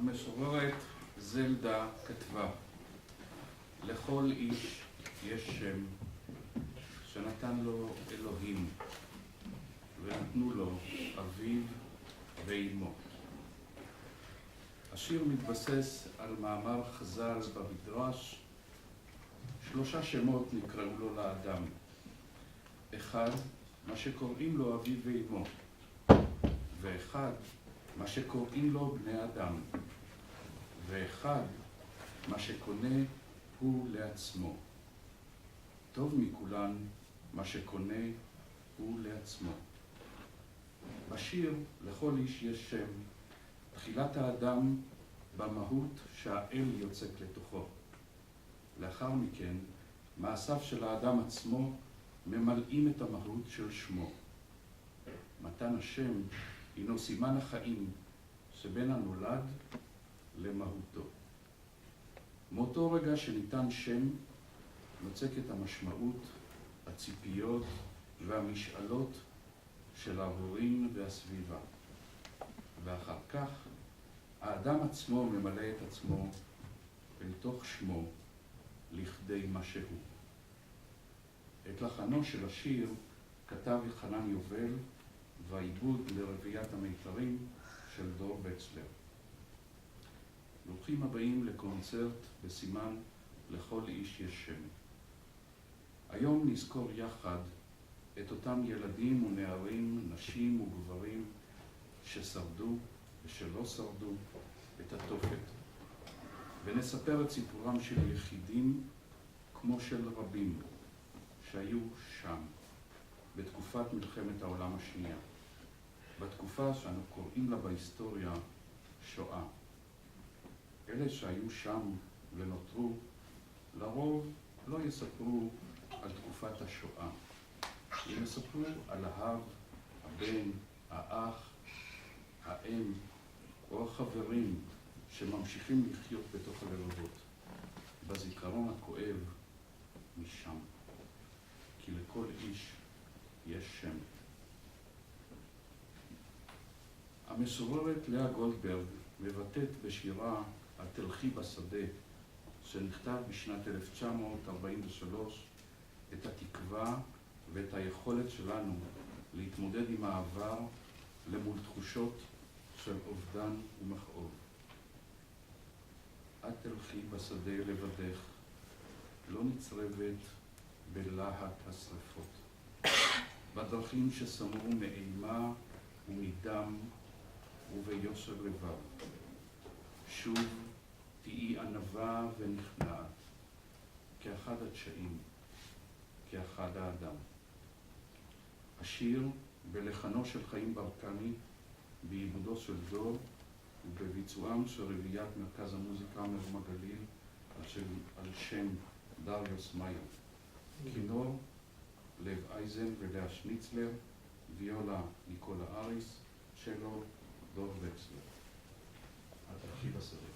המשוררת זלדה כתבה, לכל איש יש שם שנתן לו אלוהים ונתנו לו אביו ואימו. השיר מתבסס על מאמר חז"ל במדרש. 3 שמות נקראו לו לאדם. 1, מה שקוראים לו אביו ואימו, ו1, מה שקוראים לו בני אדם, ו1, מה שקונה הוא לעצמו. טוב מכולן, מה שקונה הוא לעצמו. בשיר לכל איש יש שם, תחילת האדם במהות שהאל יוצק לתוכו. לאחר מכן, מעשיו של האדם עצמו ממלאים את המהות של שמו. מתן השם הינו סימן החיים שבין הנולד למהותו. מאותו רגע שניתן שם, נוצקת המשמעות, הציפיות והמשאלות של ההורים והסביבה. ואחר כך, האדם עצמו ממלא את עצמו אל תוך שמו לכדי מה שהוא. את לחנו של השיר כתב חנן יובל והעיבוד לרביעיית המיתרים של דור וקסלר. ברוכים הבאים לקונצרט בסימן לכל איש יש שם. היום נזכור יחד את אותם ילדים ונערים, נשים וגברים ששרדו ושלא שרדו את התופת, ונספר את סיפורם של יחידים כמו של רבים שהיו שם בתקופת מלחמת העולם השנייה, בתקופה שאנו קוראים לה בהיסטוריה שואה. אלה שהיו שם ונותרו לרוב לא יספרו על תקופת השואה. הם יספרו על האב, הבן, האח, האם או החברים שממשיכים לחיות בתוך הלבבות, בזיכרון הכואב משם. כי לכל איש יש שם. המשוררת לאה גולדברג מבטאת בשירה "התלכי בשדה", שנכתב בשנת 1943, את התקווה ואת היכולת שלנו להתמודד עם העבר למול תחושות של אובדן ומכאוב. את תלכי בשדה לבדך, לא נצרבת בלהט השרפות, בדרכים שסמרו מאימה ומדם וביושר לבב. שוב תהי ענווה ונכנעת, כאחד התשעים, כאחד האדם. השיר בלחנו של חיים ברקני, בעיבודו של דור ובביצועם של רביעיית מרכז המוזיקה מרום הגליל על שם דריוס מאייר. כינור לב אייזן ולאה שניצלר, ויולה ניקולה אריס, צ'לו דור וקסלר. התלכי בשדה.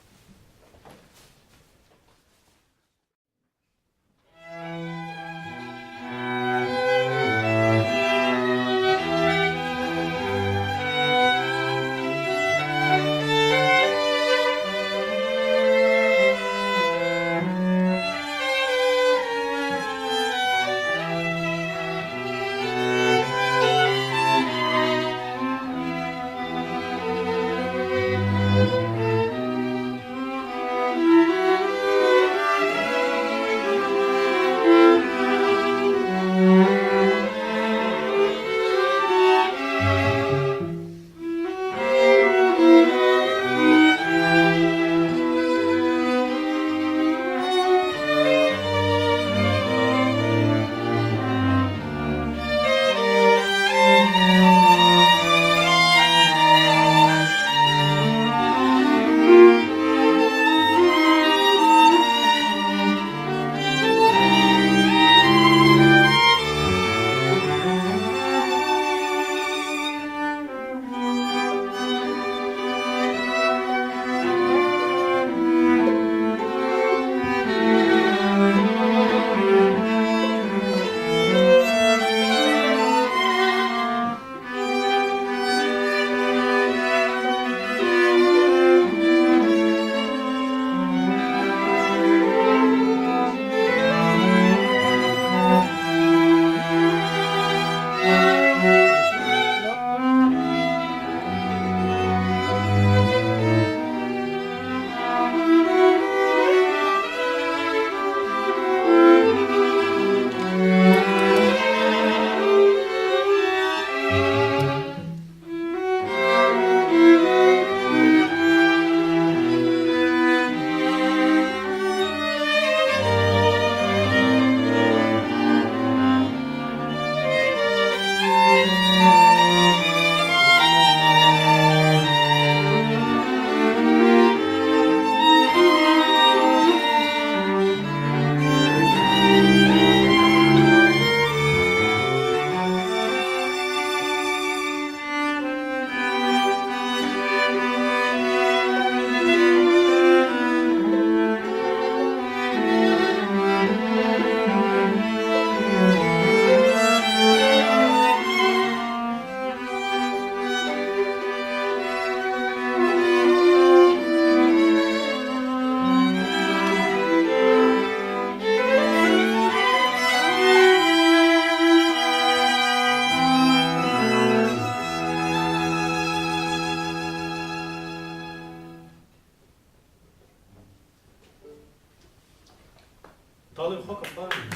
מותר למחוא כפיים.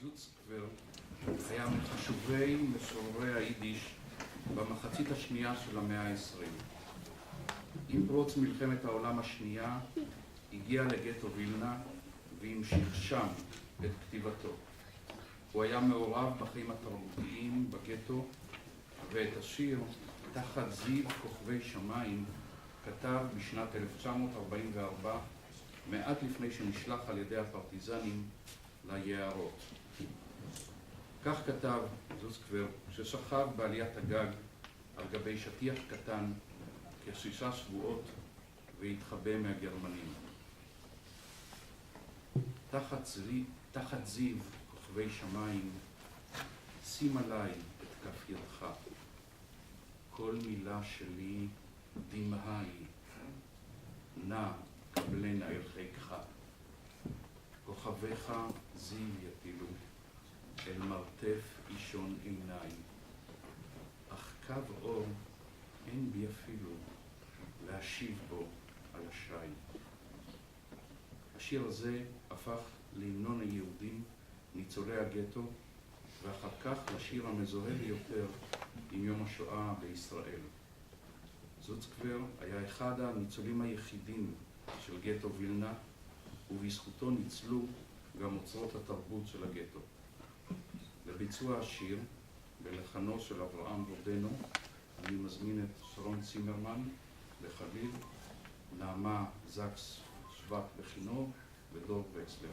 זוצקבר היה מחשובי משוררי היידיש במחצית השנייה של המאה ה-20. עם פרוץ מלחמת העולם השנייה הגיע לגטו וילנה והמשיך שם את כתיבתו. הוא היה מעורב בחיים התרבותיים בגטו, ואת השיר "תחת זיו כוכבי שמיים" כתב בשנת 1944, מעט לפני שנשלח על ידי הפרטיזנים ליערות. כך כתב זוצקבר, ששכב בעליית הגג על גבי שטיח קטן כ6 שבועות והתחבא מהגרמנים. תחת זיו כוכבי שמיים, שים עליי את כף ידך. כל מילה שלי דמעה היא, נא קבלנה אל חיקך. כוכביך זיו יטילו, אל מרתף אישון עיניי. אך קו אור אין בי אפילו להשיב בו על השי. השיר הזה הפך להמנון היהודים, ניצולי הגטו, ואחר כך לשיר המזוהה ביותר עם יום השואה בישראל. זוצקבר היה אחד הניצולים היחידים של גטו וילנה, ובזכותו ניצלו גם אוצרות התרבות של הגטו. לביצוע השיר, בלחנו של אברהם בורדנו, אני מזמין את שרון צימרמן לחליל, נעמה זקס שווק בכינור ודור וקסלר.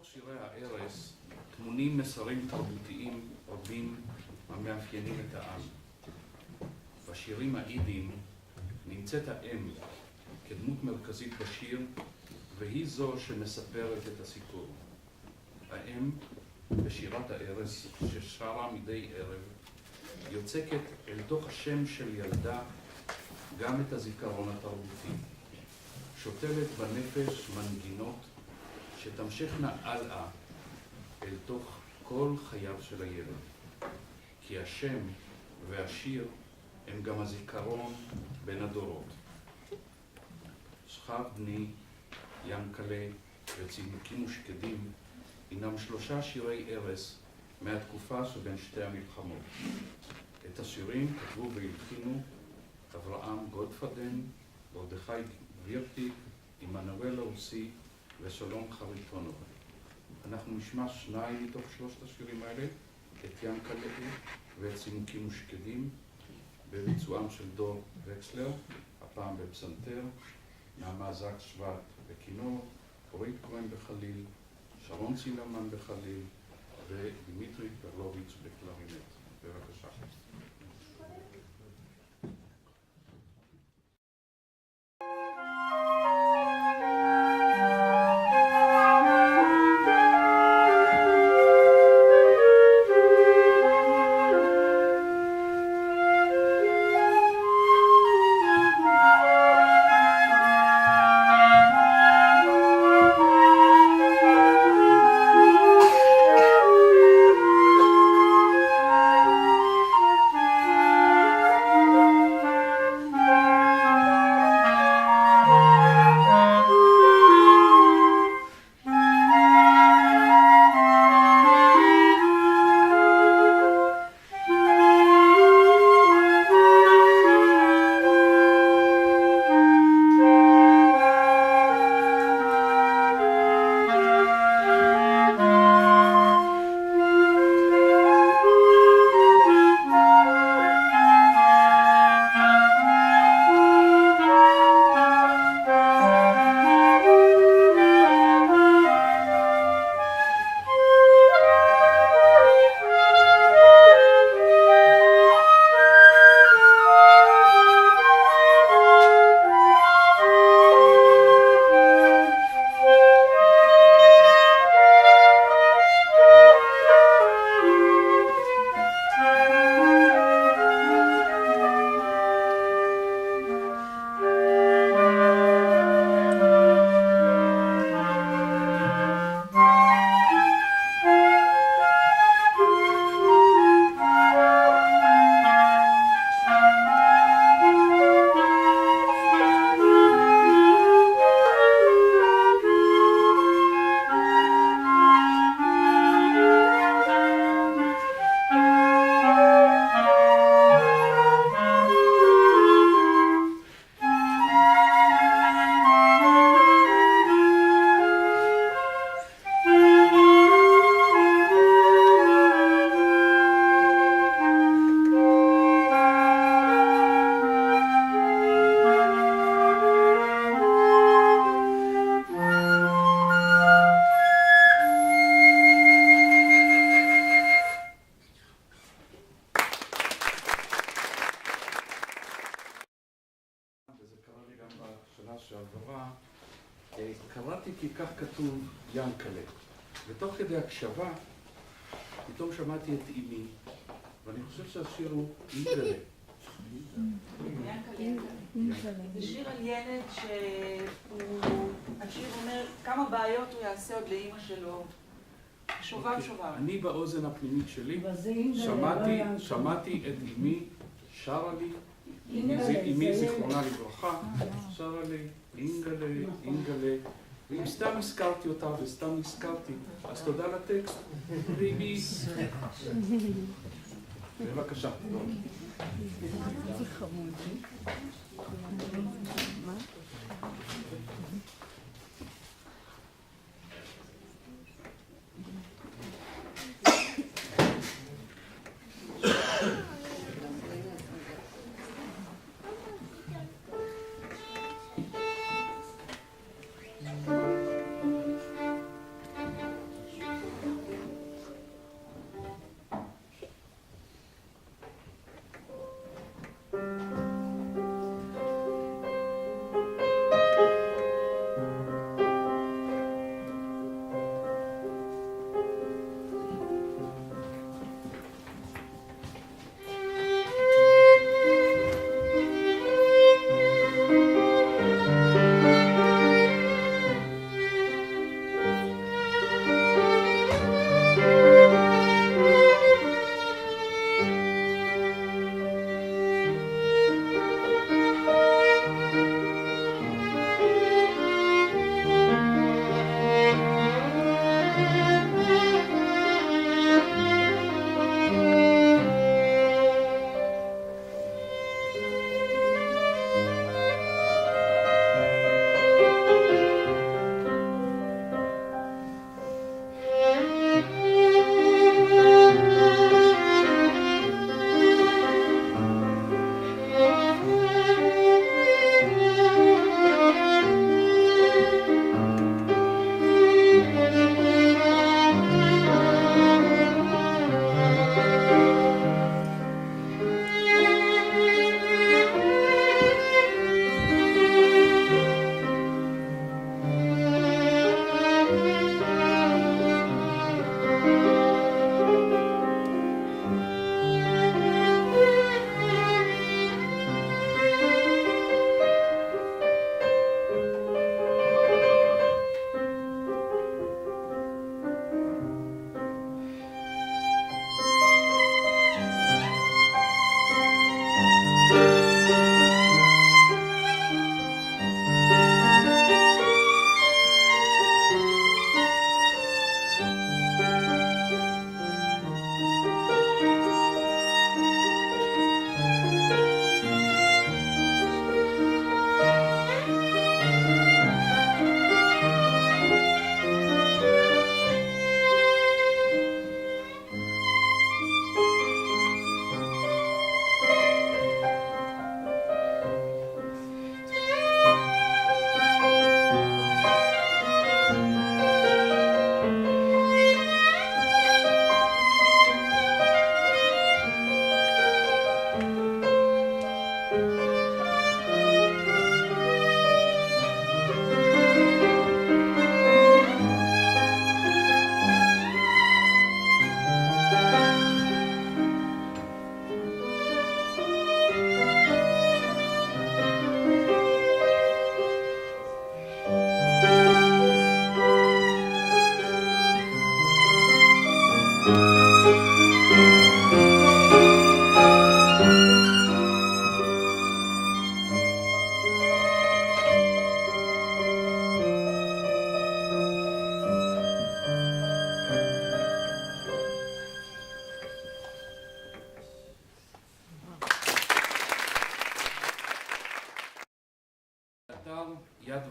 שירי הערש טמונים מסרים תרבותיים רבים המאפיינים את העם. בשירים האידיים נמצאת האם כדמות מרכזית בשיר, והיא זו שמספרת את הסיפור. האם בשירת הערש ששרה מדי ערב יוצקת אל תוך השם של ילדה גם את הזיכרון התרבותי, שותלת בנפש מנגינות שתמשכנה הלאה אל תוך כל חייו של הילד. כי השם והשיר הם גם הזיכרון בין הדורות. שכב בני, ינקלה וצימוקים ושקדים הינם 3 שירי ערש מהתקופה שבין שתי המלחמות. את השירים כתבו והלחינו אברהם גודפדן, מרדכי וירטיק, עמנואל אורסי ושלום חריטונוב. אנחנו נשמע שניים מתוך שלושת השירים האלה, את ינקלה ואת צימוקים ושקדים, בביצועם של דור וקסלר, הפעם בפסנתר, נעמה זקס שוורט בכינור, אורית כהן בחליל, שרון צילרמן בחליל ודימיטרי פרלוביץ' בקלרינט. בבקשה. קראתי כי כך כתוב ינקלה, ותוך כדי הקשבה פתאום שמעתי את אמי, ואני חושב שהשיר הוא אינגלה. זה שיר על ילד שהשיר אומר כמה בעיות הוא יעשה עוד לאמא שלו. שובב שובב. אני באוזן הפנימית שלי שמעתי את אמי שרה לי, אמי זיכרונה לברכה, שרה לי אינגלה, אינגלה, ואם סתם הזכרתי אותה וסתם הזכרתי, אז תודה לטקסט, ביבי. בבקשה. זה חמודי. מה?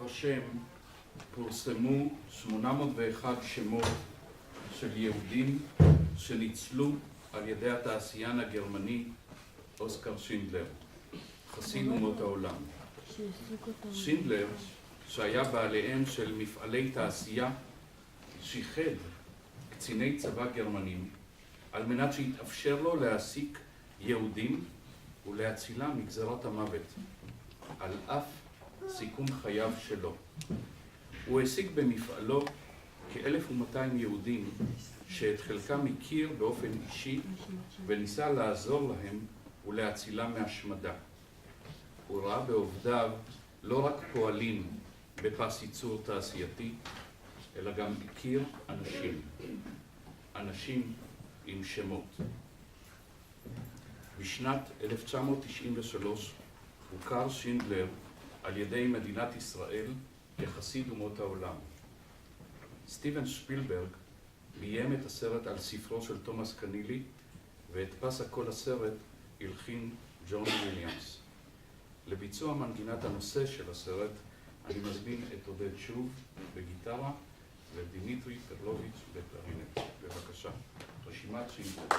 השם פורסמו 801 שמות של יהודים שניצלו על ידי התעשיין הגרמני אוסקר שינדלר, חסיד אומות העולם. שינדלר, שהיה בעליהם של מפעלי תעשייה, שיחד קציני צבא גרמנים על מנת שיתאפשר לו להעסיק יהודים ולהצילם מגזרת המוות, על אף סיכון חייו שלו. הוא העסיק במפעלו כ-1,200 יהודים שאת חלקם הכיר באופן אישי וניסה לעזור להם ולהצילם מהשמדה. הוא ראה בעובדיו לא רק פועלים בפס ייצור תעשייתי, אלא גם הכיר אנשים עם שמות. בשנת 1993 הוכר שינדלר על ידי מדינת ישראל כחסיד אומות העולם. סטיבן שפילברג ביים את הסרט על ספרו של תומאס קנילי, ואת פס הקול הסרט הלחין ג'ון וויליאמס. לביצוע מנגינת הנושא של הסרט אני מזמין את עודד שוב בגיטרה ודימיטרי פרלוביץ' בקלרינט. בבקשה, רשימת שינדלר.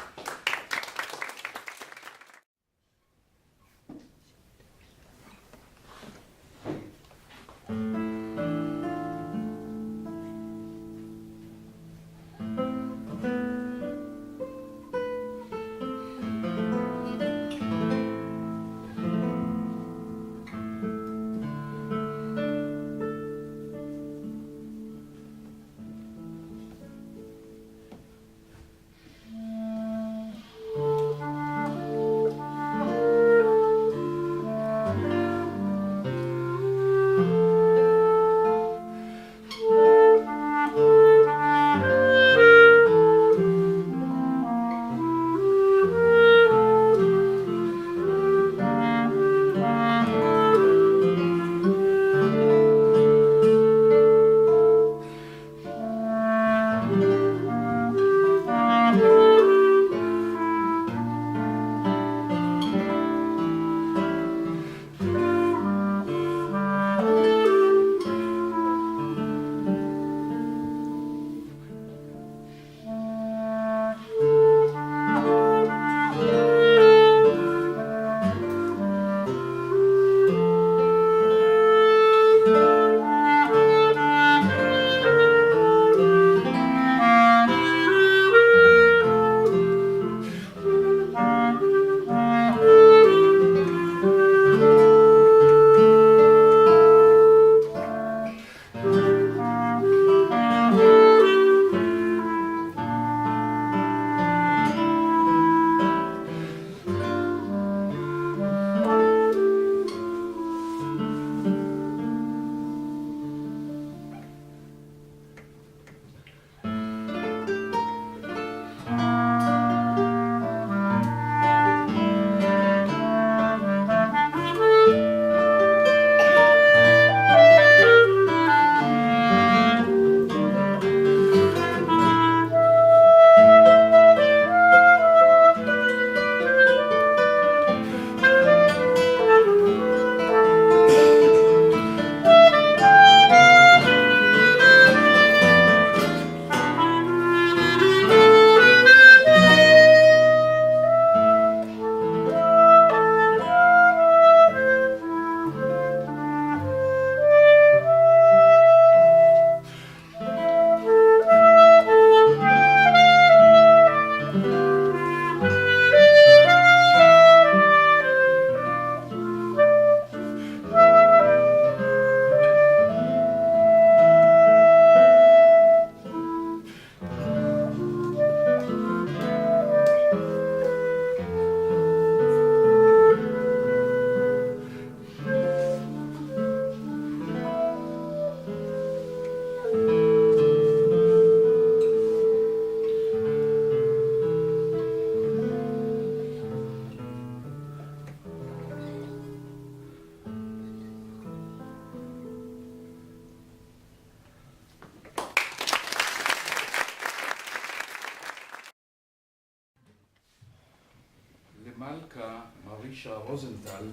למלכה מרישה רוזנטל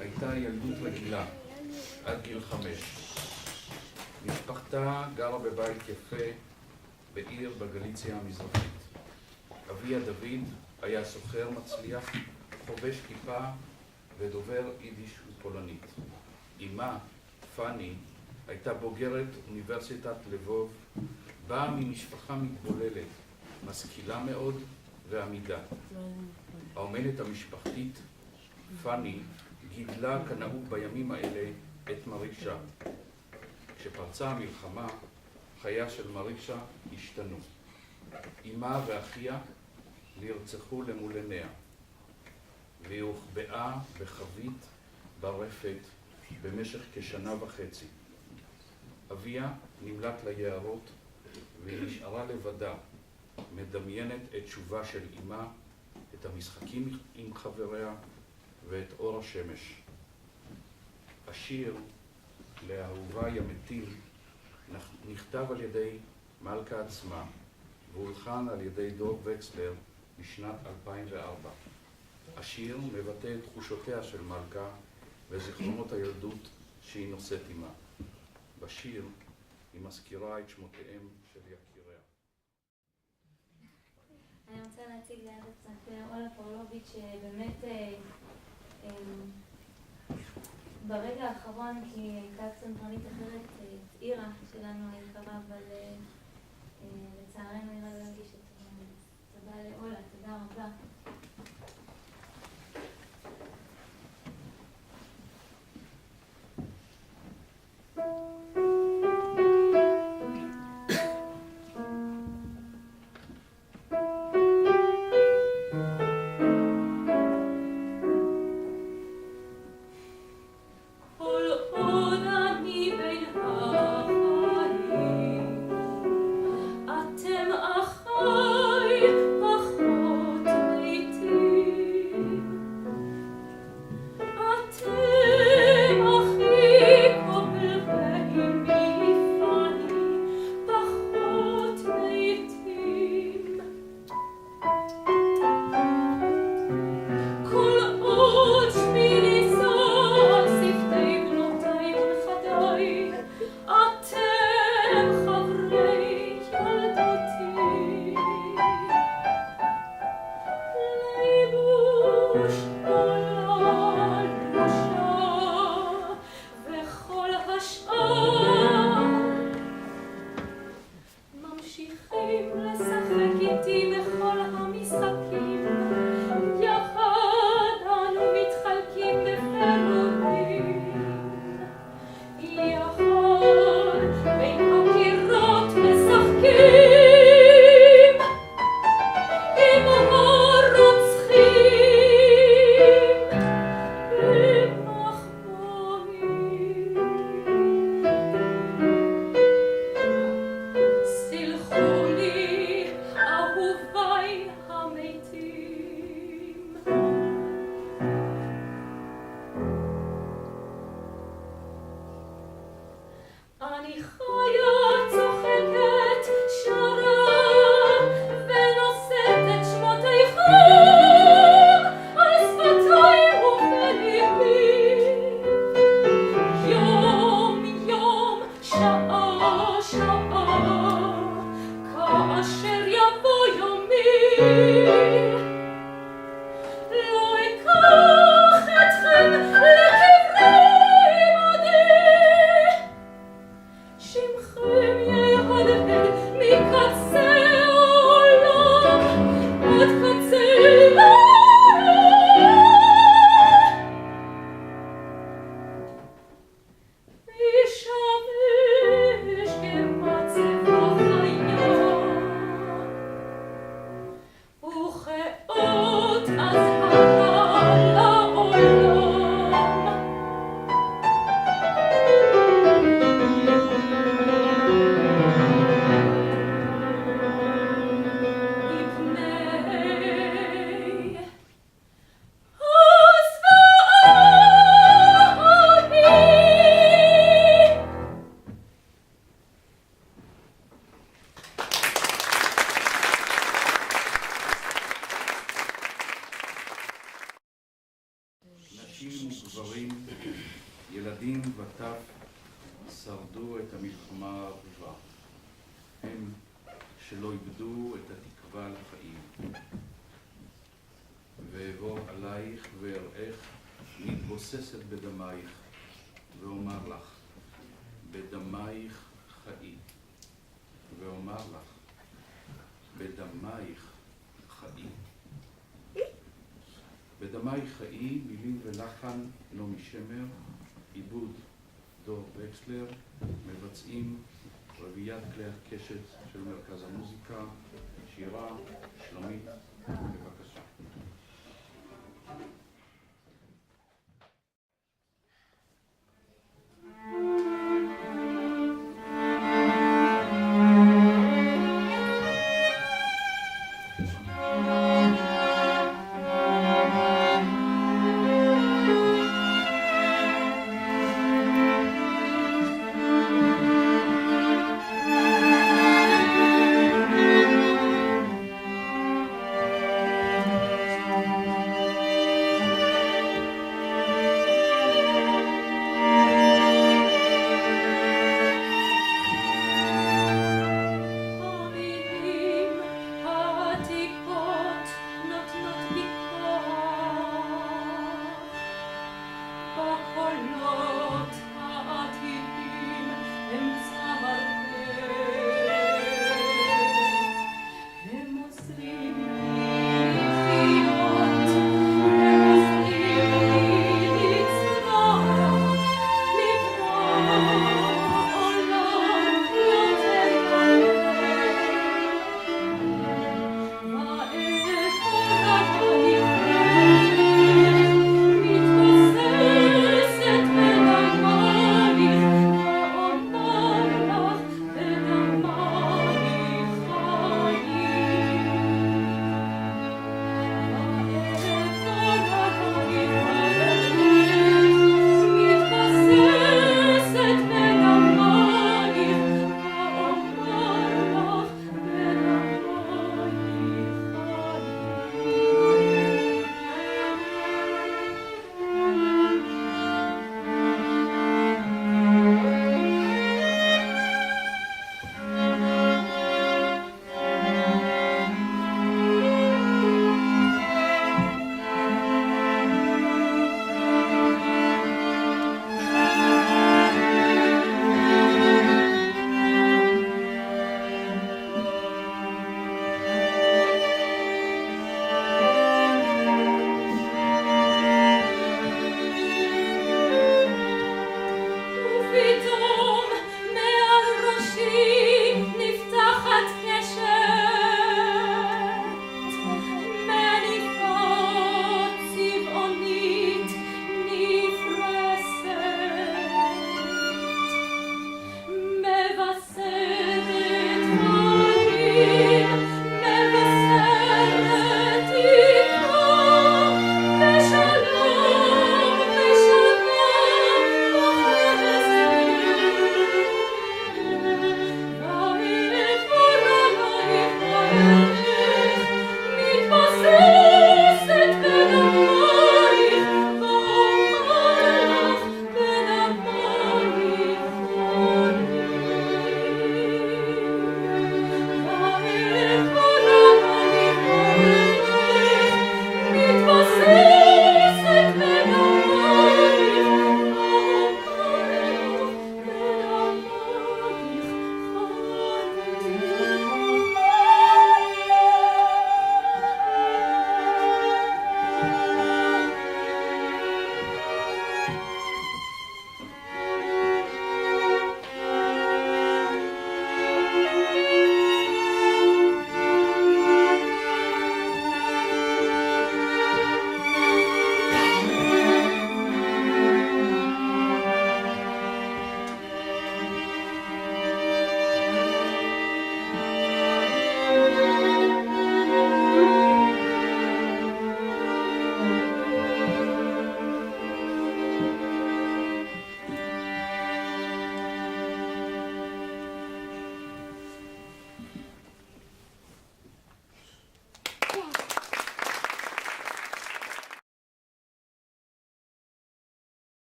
הייתה ילדות רגילה עד גיל 5. משפחתה גרה בבית יפה בעיר בגליציה המזרחית. אביה דוד היה סוחר מצליח, חובש כיפה ודובר יידיש ופולנית. אמה, פאני, הייתה בוגרת אוניברסיטת לבוב, באה ממשפחה מתבוללת, משכילה מאוד ועמידה. האומנת המשפחתית, פאני, גידלה כנהוג בימים האלה את מרישה. כשפרצה המלחמה, חייה של מרישה השתנו. אמה ואחיה נרצחו למול עיניה, והיא הוחבאה בחבית ברפת במשך כשנה וחצי. אביה נמלט ליערות והיא נשארה לבדה, מדמיינת את תשובה של אמה, את המשחקים עם חבריה ואת אור השמש. השיר לאהובה ימתים נכתב על ידי מלכה עצמה והולחן על ידי דוב וקסלר בשנת 2004. השיר מבטא את תחושותיה של מלכה וזיכרונות הילדות שהיא נושאת עימה. בשיר היא מזכירה את שמותיהם של יקיריה. אני רוצה להציג ליד קצת אולה פרלוביץ' שבאמת ברגע האחרון, כי הייתה קצנטרנית אחרת, אירה שלנו היקרה, אבל לצערנו אירה לא הרגיש את זה. תודה לאולה, תודה רבה. נשים וגברים, ילדים וטף, שרדו את המלחמה האהובה, הם שלא איבדו את התקווה לחיים. ואבוא עלייך ואראך מתבוססת בדמייך, ואומר לך, בדמייך חיי. ואומר לך, בדמייך חיי. בדמייך חיי, מילים ולחן נעמי שמר, עיבוד דור וקסלר, מבצעים רביעיית כלי הקשת של מרכז המוזיקה, שירה, שלומית, בבקשה.